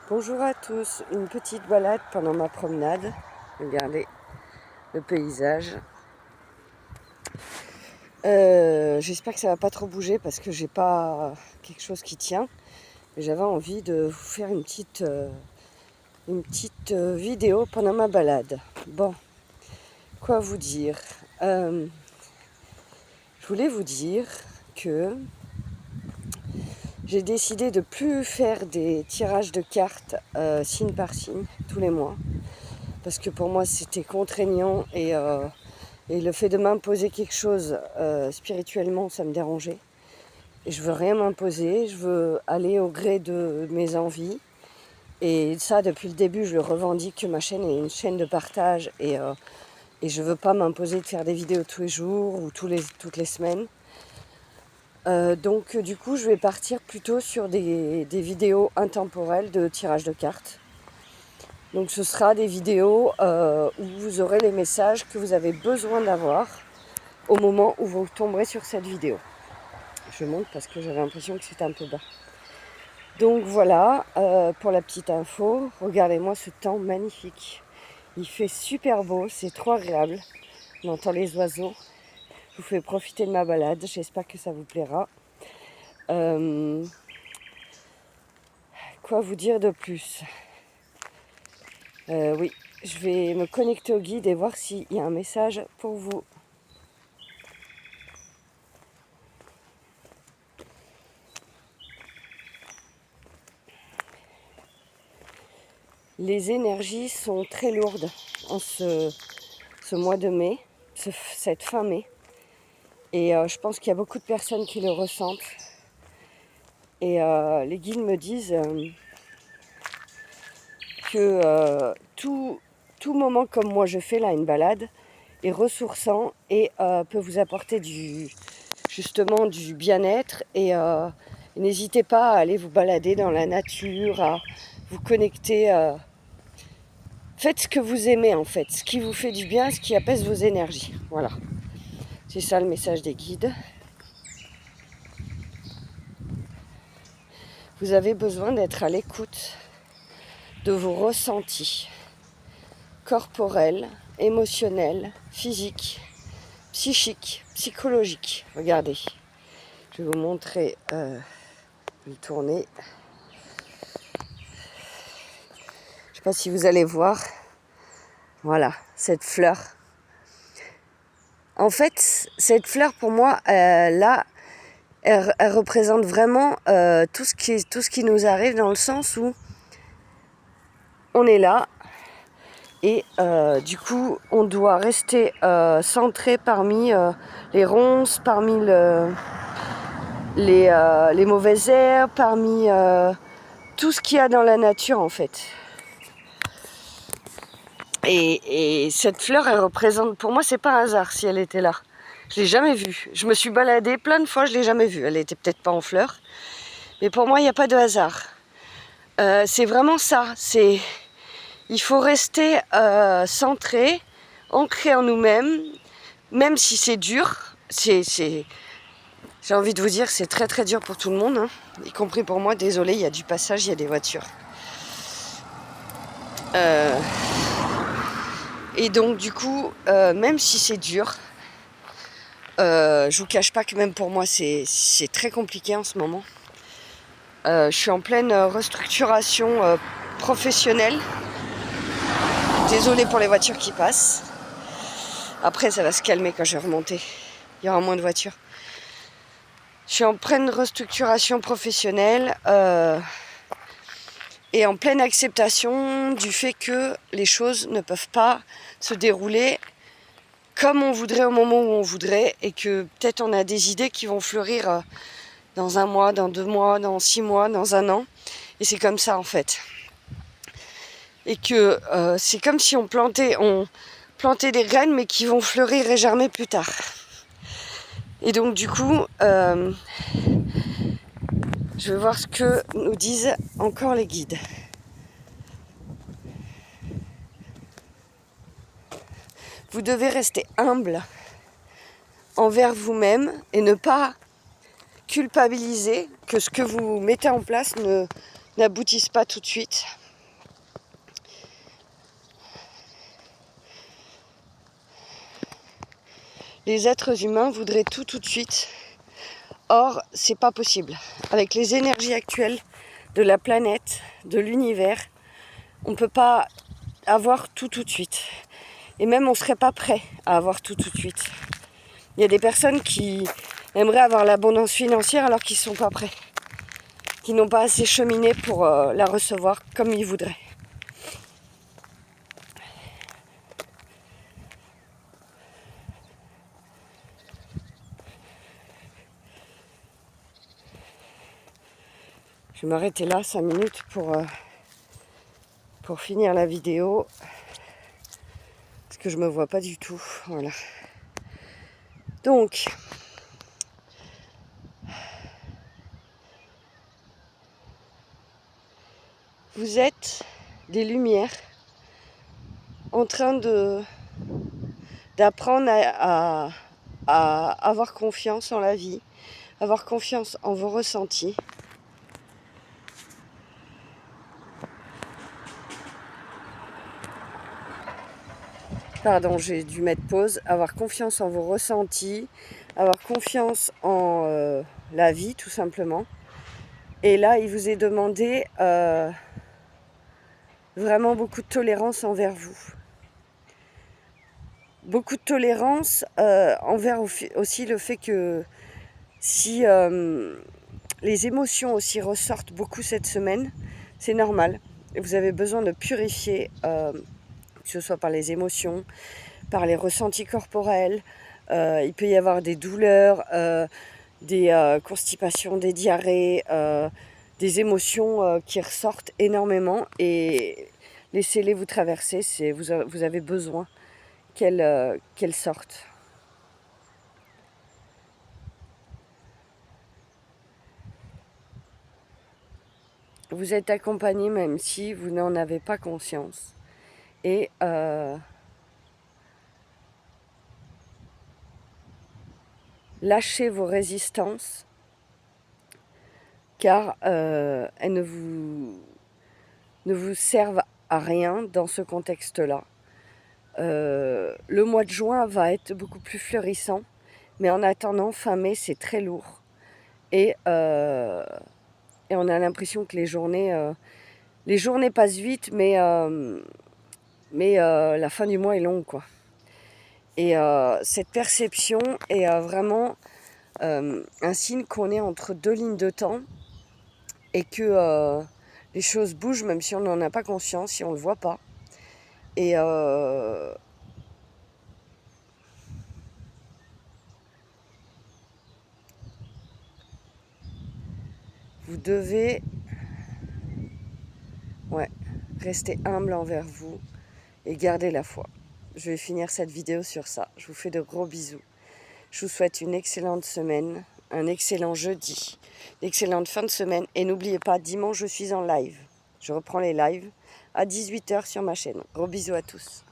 Bonjour à tous, une petite balade pendant ma promenade. Regardez le paysage. J'espère que ça va pas trop bouger parce que j'ai pas quelque chose qui tient. Mais j'avais envie de vous faire une petite vidéo pendant ma balade. Bon, quoi vous dire Je voulais vous dire que j'ai décidé de plus faire des tirages de cartes signe par signe tous les mois. Parce que pour moi c'était contraignant et le fait de m'imposer quelque chose spirituellement, ça me dérangeait. Et je veux rien m'imposer, je veux aller au gré de mes envies. Et ça, depuis le début, je le revendique que ma chaîne est une chaîne de partage et je veux pas m'imposer de faire des vidéos tous les jours ou toutes les semaines. Donc du coup, je vais partir plutôt sur des vidéos intemporelles de tirage de cartes. Donc ce sera des vidéos où vous aurez les messages que vous avez besoin d'avoir au moment où vous tomberez sur cette vidéo. Je monte parce que j'avais l'impression que c'était un peu bas. Donc voilà, pour la petite info, regardez-moi ce temps magnifique. Il fait super beau, c'est trop agréable. On entend les oiseaux. Je vous fais profiter de ma balade, j'espère que ça vous plaira. Quoi vous dire de plus ? Oui, je vais me connecter au guide et voir s'il y a un message pour vous. Les énergies sont très lourdes en ce mois de mai, cette fin mai. Et je pense qu'il y a beaucoup de personnes qui le ressentent. Et les guides me disent que tout moment comme moi je fais là, une balade, est ressourçant et peut vous apporter justement du bien-être. Et n'hésitez pas à aller vous balader dans la nature, à vous connecter. Faites ce que vous aimez en fait, ce qui vous fait du bien, ce qui apaise vos énergies. Voilà, c'est ça le message des guides. Vous avez besoin d'être à l'écoute de vos ressentis corporels, émotionnels, physiques, psychiques, psychologiques. Regardez, je vais vous montrer, je vais tourner. Je ne sais pas si vous allez voir, voilà, cette fleur. En fait, cette fleur pour moi, là, elle représente vraiment tout ce qui nous arrive, dans le sens où on est là et du coup on doit rester centré parmi les ronces, parmi les mauvaises herbes, parmi tout ce qu'il y a dans la nature en fait. Et cette fleur, elle représente, pour moi c'est pas un hasard si elle était là. Je l'ai jamais vue. Je me suis baladée plein de fois, je l'ai jamais vue. Elle était peut-être pas en fleurs, mais pour moi il n'y a pas de hasard. C'est vraiment ça. Il faut rester centré, ancré en nous-mêmes, même si c'est dur. J'ai envie de vous dire, c'est très très dur pour tout le monde, hein, y compris pour moi. Désolée, il y a du passage, il y a des voitures. Et donc du coup, même si c'est dur, je vous cache pas que même pour moi c'est très compliqué en ce moment. Je suis en pleine restructuration professionnelle. Désolée pour les voitures qui passent. Après ça va se calmer quand je vais remonter. Il y aura moins de voitures. Je suis en pleine restructuration professionnelle et en pleine acceptation du fait que les choses ne peuvent pas se dérouler comme on voudrait au moment où on voudrait, et que peut-être on a des idées qui vont fleurir dans 1 mois, dans 2 mois, dans 6 mois, dans 1 an. Et c'est comme ça en fait. Et que c'est comme si on plantait des graines mais qui vont fleurir et germer plus tard. Et donc du coup, je vais voir ce que nous disent encore les guides. Vous devez rester humble envers vous-même et ne pas culpabiliser que ce que vous mettez en place n'aboutissent pas tout de suite. Les êtres humains voudraient tout de suite. Or, c'est pas possible. Avec les énergies actuelles de la planète, de l'univers, on ne peut pas avoir tout de suite. Et même on ne serait pas prêt à avoir tout de suite. Il y a des personnes qui aimeraient avoir l'abondance financière alors qu'ils ne sont pas prêts, qui n'ont pas assez cheminé pour la recevoir comme ils voudraient. Je vais m'arrêter là 5 minutes pour finir la vidéo. Parce que je me vois pas du tout. Voilà. Donc, vous êtes des lumières en train d'apprendre à avoir confiance en la vie, avoir confiance en vos ressentis. Pardon, j'ai dû mettre pause. Avoir confiance en vos ressentis, avoir confiance en la vie, tout simplement. Et là, il vous est demandé vraiment beaucoup de tolérance envers vous. Beaucoup de tolérance envers aussi le fait que si les émotions aussi ressortent beaucoup cette semaine, c'est normal. Vous avez besoin de purifier, que ce soit par les émotions, par les ressentis corporels. Il peut y avoir des douleurs, des constipations, des diarrhées, des émotions qui ressortent énormément. Et laissez-les vous traverser, vous avez besoin qu'elles sortent. Vous êtes accompagné même si vous n'en avez pas conscience. Et lâchez vos résistances, car elles ne vous servent à rien dans ce contexte-là. Le mois de juin va être beaucoup plus fleurissant, mais en attendant, fin mai, c'est très lourd. Et on a l'impression que les journées passent vite, mais la fin du mois est longue, quoi. Et cette perception est vraiment un signe qu'on est entre deux lignes de temps et que les choses bougent, même si on n'en a pas conscience, si on ne le voit pas. Et vous devez rester humble envers vous et garder la foi. Je vais finir cette vidéo sur ça. Je vous fais de gros bisous. Je vous souhaite une excellente semaine, un excellent jeudi, une excellente fin de semaine. Et n'oubliez pas, dimanche, je suis en live. Je reprends les lives à 18h sur ma chaîne. Gros bisous à tous.